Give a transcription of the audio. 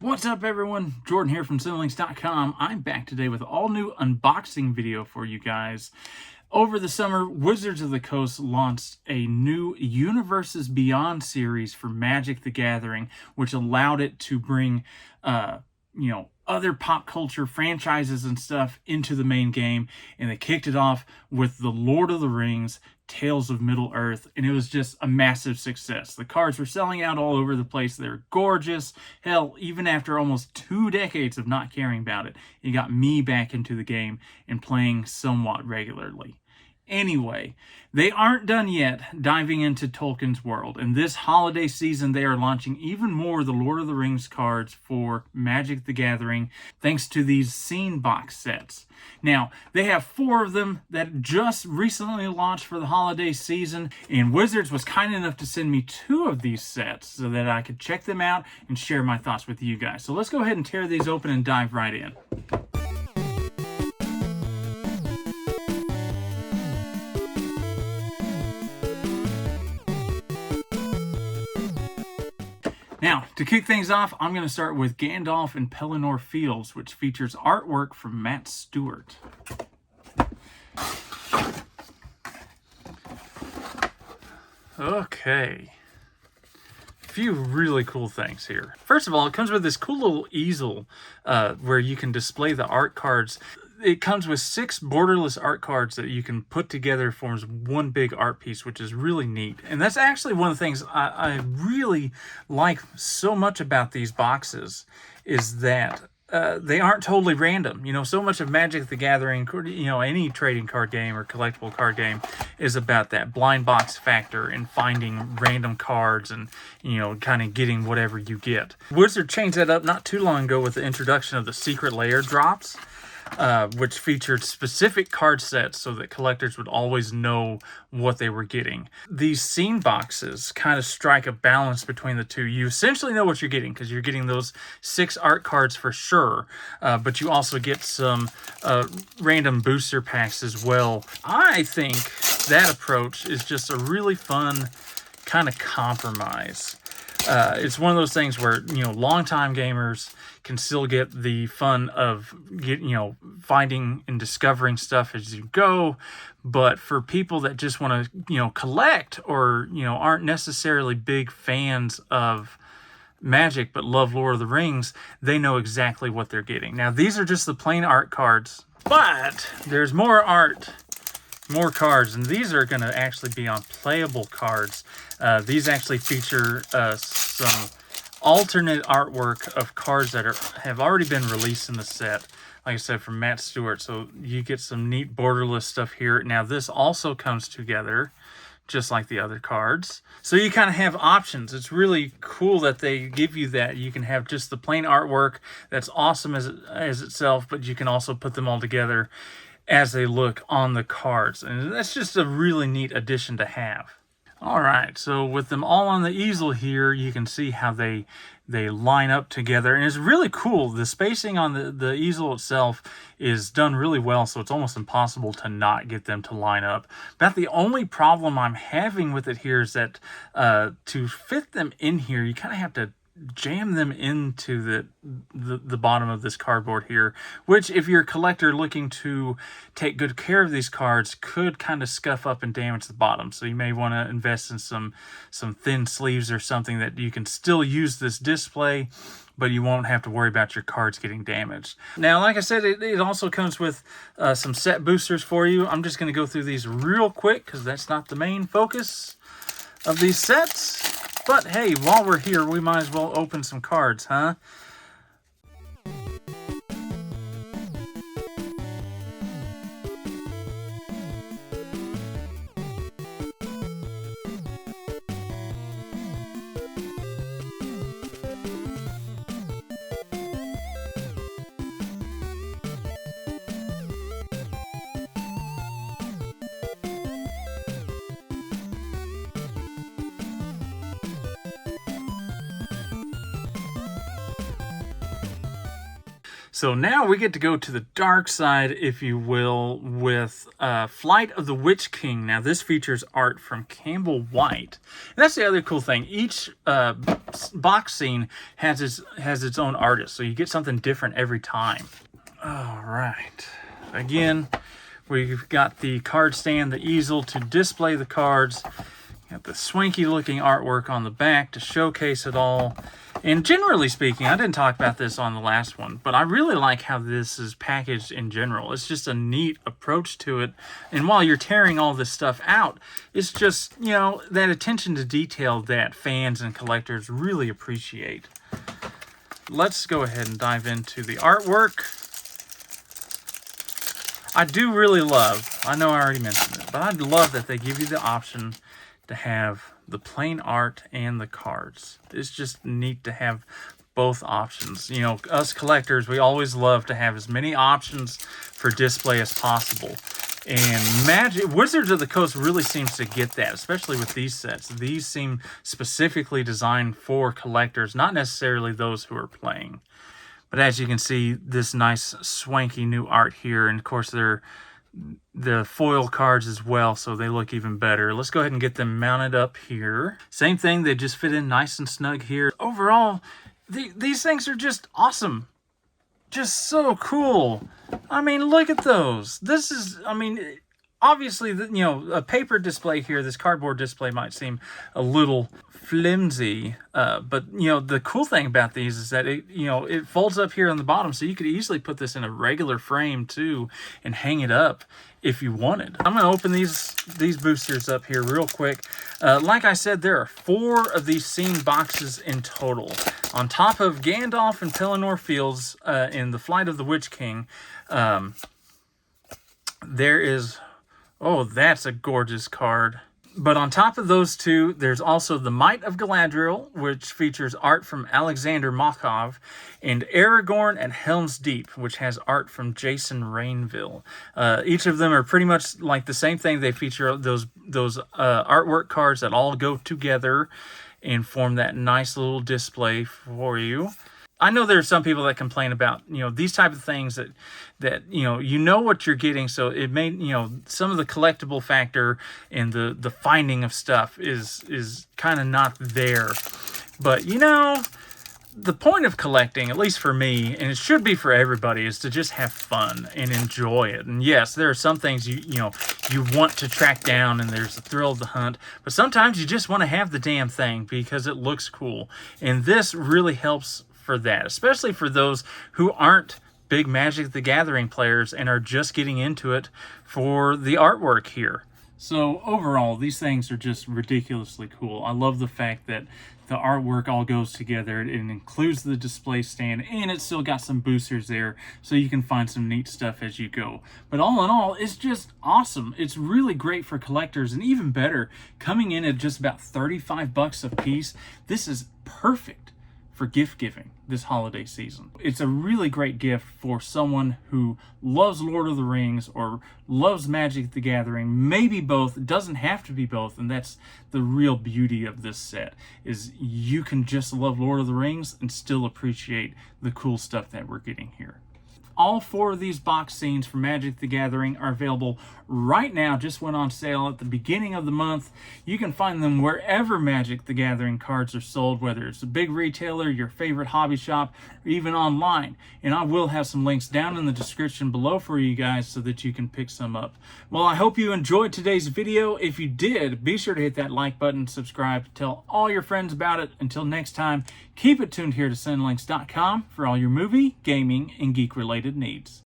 What's up, everyone? Jordan here from Cinelinx.com. I'm back today with an all-new unboxing video for you guys. Over the summer, Wizards of the Coast launched a new Universes Beyond series for Magic the Gathering, which allowed it to bring, other pop culture franchises and stuff into the main game. And they kicked it off with The Lord of the Rings, Tales of Middle-earth, and it was just a massive success. The cards were selling out all over the place. They're gorgeous. Hell, even after almost 2 decades of not caring about it, it got me back into the game and playing somewhat regularly. Anyway, they aren't done yet diving into Tolkien's world, and this holiday season they are launching even more of the Lord of the Rings cards for Magic the Gathering, thanks to these scene box sets. Now, they have 4 of them that just recently launched for the holiday season, and Wizards was kind enough to send me 2 of these sets so that I could check them out and share my thoughts with you guys. So let's go ahead and tear these open and dive right in. Now, to kick things off, I'm going to start with Gandalf and Pelennor Fields, which features artwork from Matt Stewart. Okay. A few really cool things here. First of all, it comes with this cool little easel where you can display the art cards. It comes with 6 borderless art cards that you can put together, forms one big art piece, which is really neat. And that's actually one of the things I really like so much about these boxes is that they aren't totally random. You know, so much of Magic the Gathering, any trading card game or collectible card game is about that blind box factor and finding random cards and, kind of getting whatever you get. Wizard changed that up not too long ago with the introduction of the Secret Lair drops. Which featured specific card sets so that collectors would always know what they were getting. These scene boxes kind of strike a balance between the two. You essentially know what you're getting because you're getting those 6 art cards for sure, but you also get some random booster packs as well. I think that approach is just a really fun kind of compromise. It's one of those things where, longtime gamers can still get the fun of finding and discovering stuff as you go. But for people that just want to, collect or, aren't necessarily big fans of Magic but love Lord of the Rings, they know exactly what they're getting. Now, these are just the plain art cards, but there's more art. More cards, and these are going to actually be on playable cards. These actually feature some alternate artwork of cards that have already been released in the set, like I said, from Matt Stewart. So you get some neat borderless stuff here. Now, this also comes together just like the other cards. So you kind of have options. It's really cool that they give you that. You can have just the plain artwork that's awesome as itself, but you can also put them all together as they look on the cards. And that's just a really neat addition to have. All right, so with them all on the easel here, you can see how they line up together. And it's really cool. The spacing on the easel itself is done really well, so it's almost impossible to not get them to line up. But the only problem I'm having with it here is that to fit them in here, you kind of have to jam them into the bottom of this cardboard here, which if you're a collector looking to take good care of these cards could kind of scuff up and damage the bottom. So you may want to invest in some thin sleeves or something that you can still use this display, but you won't have to worry about your cards getting damaged. Now, like I said, it also comes with some set boosters for you. I'm just going to go through these real quick because that's not the main focus of these sets. But hey, while we're here, we might as well open some cards, huh? So now we get to go to the dark side, if you will, with Flight of the Witch King. Now this features art from Campbell White. And that's the other cool thing. Each box scene has its own artist, so you get something different every time. All right. Again, we've got the card stand, the easel to display the cards. Got the swanky looking artwork on the back to showcase it all. And generally speaking, I didn't talk about this on the last one, but I really like how this is packaged in general. It's just a neat approach to it. And while you're tearing all this stuff out, it's just, you know, that attention to detail that fans and collectors really appreciate. Let's go ahead and dive into the artwork. I do really love, I know I already mentioned it, but I love that they give you the option to have the plain art and the cards. It's just neat to have both options. You know, us collectors, we always love to have as many options for display as possible. And Wizards of the Coast really seems to get that, especially with these sets. These seem specifically designed for collectors, not necessarily those who are playing. But as you can see, this nice swanky new art here, and of course they're the foil cards as well, so they look even better. Let's go ahead and get them mounted up here. Same thing, they just fit in nice and snug here. Overall, these things are just awesome. Just so cool. I mean, look at those. This is, I mean, obviously, you know, a paper display here, this cardboard display might seem a little flimsy, but you know, the cool thing about these is that it folds up here on the bottom, so you could easily put this in a regular frame too and hang it up if you wanted. I'm going to open these boosters up here real quick. Like I said, there are 4 of these scene boxes in total. On top of Gandalf and Pelennor Fields in the Flight of the Witch King, there is, oh, that's a gorgeous card. But on top of those 2, there's also the Might of Galadriel, which features art from Alexander Machov, and Aragorn at Helm's Deep, which has art from Jason Rainville. Each of them are pretty much like the same thing. They feature those artwork cards that all go together and form that nice little display for you. I know there are some people that complain about, you know, these type of things that you know what you're getting, so it may, you know, some of the collectible factor and the finding of stuff is kind of not there. But, you know, the point of collecting, at least for me, and it should be for everybody, is to just have fun and enjoy it. And yes, there are some things you want to track down and there's the thrill of the hunt, but sometimes you just want to have the damn thing because it looks cool. And this really helps for that, especially for those who aren't big Magic the Gathering players and are just getting into it for the artwork here. So overall, these things are just ridiculously cool. I love the fact that the artwork all goes together. It includes the display stand, and it's still got some boosters there, so you can find some neat stuff as you go. But all in all, it's just awesome. It's really great for collectors, and even better, coming in at just about $35 a piece, this is perfect for gift giving this holiday season. It's a really great gift for someone who loves Lord of the Rings or loves Magic the Gathering, maybe both. It doesn't have to be both, and that's the real beauty of this set, is you can just love Lord of the Rings and still appreciate the cool stuff that we're getting here. All 4 of these box scenes for Magic the Gathering are available right now. Just went on sale at the beginning of the month. You can find them wherever Magic the Gathering cards are sold, whether it's a big retailer, your favorite hobby shop, or even online. And I will have some links down in the description below for you guys so that you can pick some up. Well, I hope you enjoyed today's video. If you did, be sure to hit that like button, subscribe, tell all your friends about it. Until next time, keep it tuned here to Cinelinx.com for all your movie, gaming, and geek-related needs.